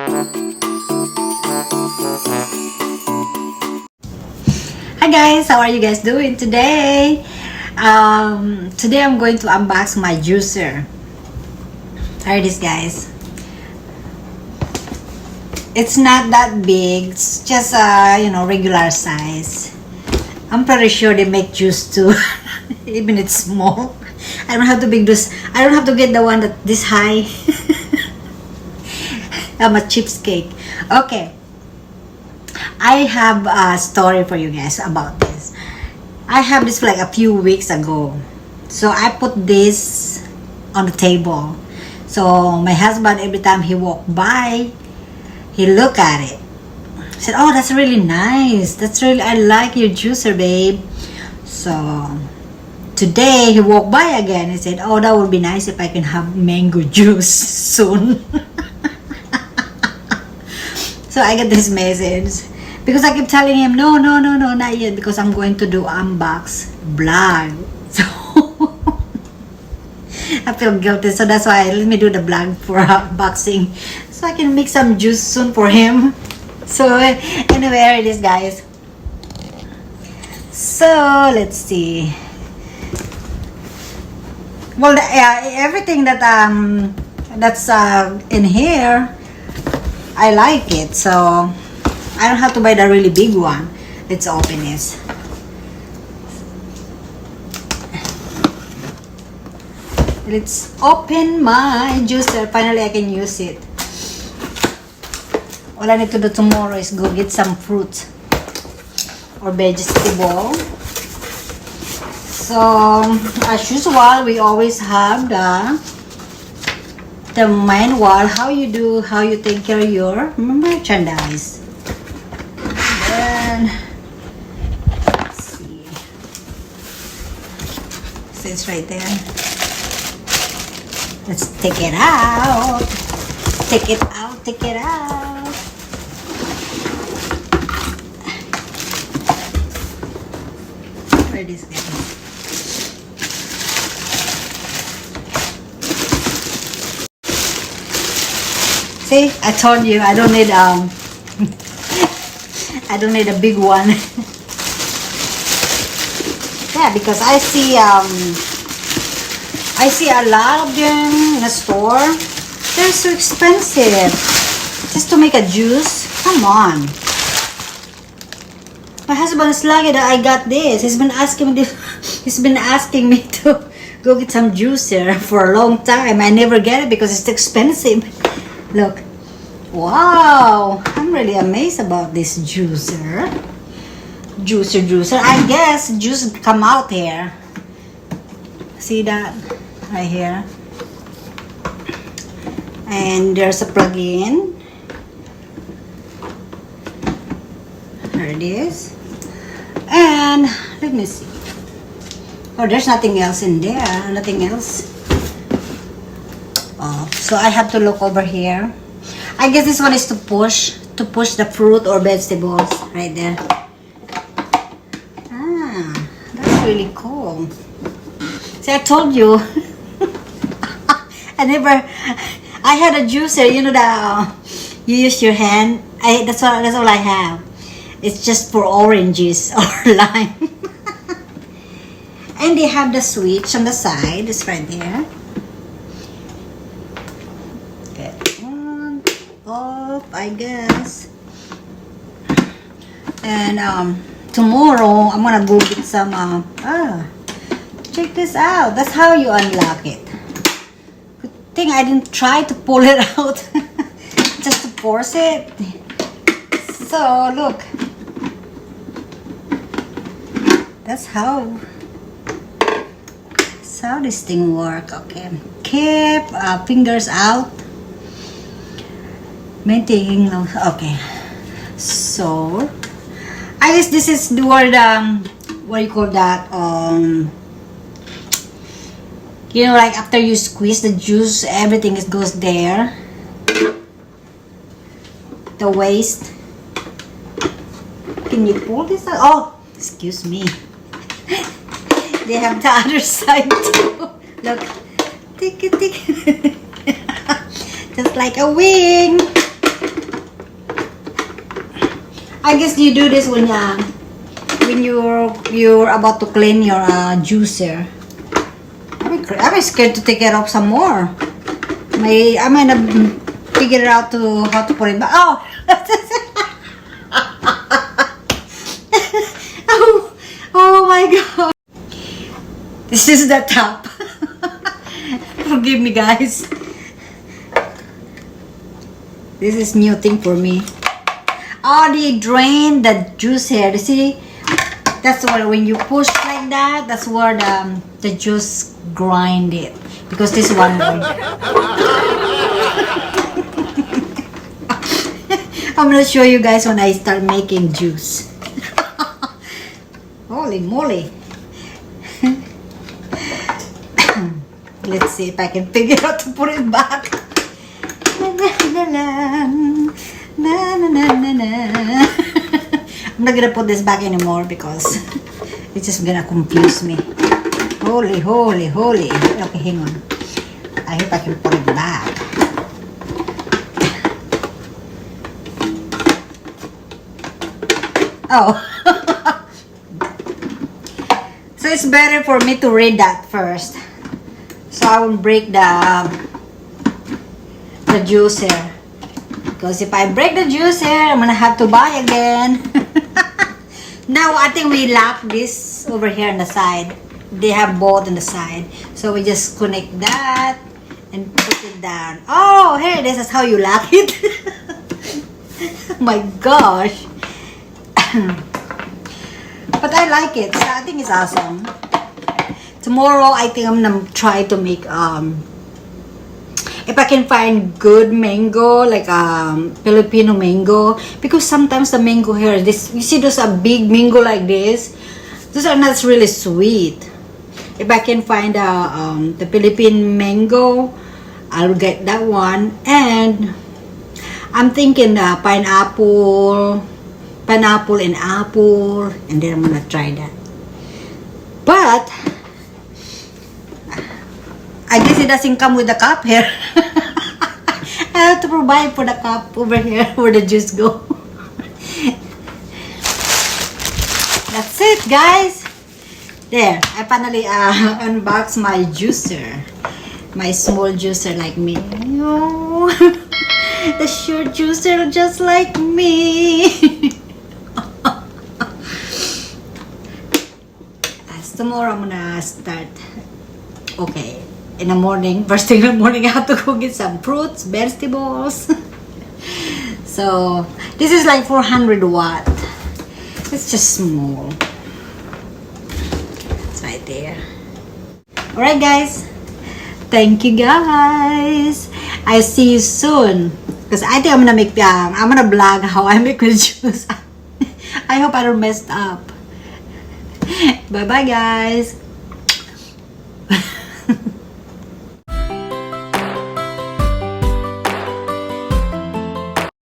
Hi guys, how are you guys doing today? Today I'm going to unbox my juicer. Here it is, guys. It's not that big. It's just regular size. I'm pretty sure they make juice too, even it's small. I don't have to big this. I don't have to get the one that this high. I'm a cheapskate. Okay. I have a story for you guys about this. I have this like a few weeks ago. So I put this on the table. So my husband, every time he walked by, he looked at it. He said, "Oh, that's really nice. I like your juicer, babe." So today he walked by again. He said, "Oh, that would be nice if I can have mango juice soon." So I get this message. Because I keep telling him, no, not yet, because I'm going to do unbox vlog. So I feel guilty, so that's why let me do the vlog for unboxing, so I can make some juice soon for him. So anyway, here it is, guys. So let's see. Well, everything that that's in here, I like it, so I don't have to buy the really big one. Let's open this. Let's open my juicer. Finally, I can use it. All I need to do tomorrow is go get some fruit or vegetable. So, as usual, we always have the manual. How you take care of your merchandise. Let's see. So it's right there. Let's take it out. Take it out. Take it out. Where is it? See, I told you I don't need I don't need a big one. Yeah, because I see a lot of them in the store. They're so expensive. Just to make a juice. Come on. My husband is lucky that I got this. He's been asking me to go get some juicer for a long time. I never get it because it's expensive. Look. Wow, I'm really amazed about this juicer. I guess juice come out here. See that right here? And there's a plug-in. There it is. And let me see. Oh, there's nothing else in there. Nothing else. Oh, so I have to look over here. I guess this one is to push the fruit or vegetables right there. Ah, that's really cool. See, I told you. I had a juicer, you know, that you use your hand. That's all I have. It's just for oranges or lime. And they have the switch on the side. It's right there. Off, I guess. And tomorrow I'm gonna go get some check this out. That's how you unlock it. Good thing I didn't try to pull it out. Just to force it. So look, that's how this thing work. Okay, keep fingers out. Maintaining. Okay, so I guess this is the word what do you call that, you know, like after you squeeze the juice, everything goes there, the waste. Can you pull this out? Oh, excuse me. They have the other side too. Look, tick. Just like a wing. I guess you do this when you're about to clean your juicer. I'm scared to take it off some more. I might not figure out how to put it back. Oh! Oh my god! This is the top. Forgive me, guys. This is new thing for me. Oh, they drain the juice here. You see? That's where when you push like that, that's where the juice grind it. Because this one I'm gonna show you guys when I start making juice. Holy moly. Let's see if I can figure out to put it back. I'm not gonna put this back anymore because it's just gonna confuse me. Holy. Okay, hang on. I hope I can put it back. Oh. So it's better for me to read that first. So I won't break the juicer. Because if I break the juicer, I'm gonna have to buy again. Now I think we lock this over here on the side. They have both on the side. So we just connect that and put it down. Oh, here, this is how you lock it. My gosh. But I like it. So I think it's awesome. Tomorrow, I think I'm gonna try to make if I can find good mango, like Filipino mango, because sometimes the mango here, you see those are big mango like this, those are not really sweet. If I can find the Philippine mango, I'll get that one. And I'm thinking pineapple and apple, and then I'm gonna try that. But I guess it doesn't come with the cup here. I have to provide for the cup over here where the juice go. That's it, guys. There, I finally unboxed my juicer. My small juicer like me. Oh, the short juicer just like me. Tomorrow I'm gonna start. Okay. In the morning, first thing in the morning, I have to go get some fruits, vegetables. So, this is like 400 watt. It's just small. It's right there. Alright, guys. Thank you, guys. I see you soon. Because I think I'm gonna make I'm gonna vlog how I make the juice. I hope I don't mess up. Bye-bye, guys.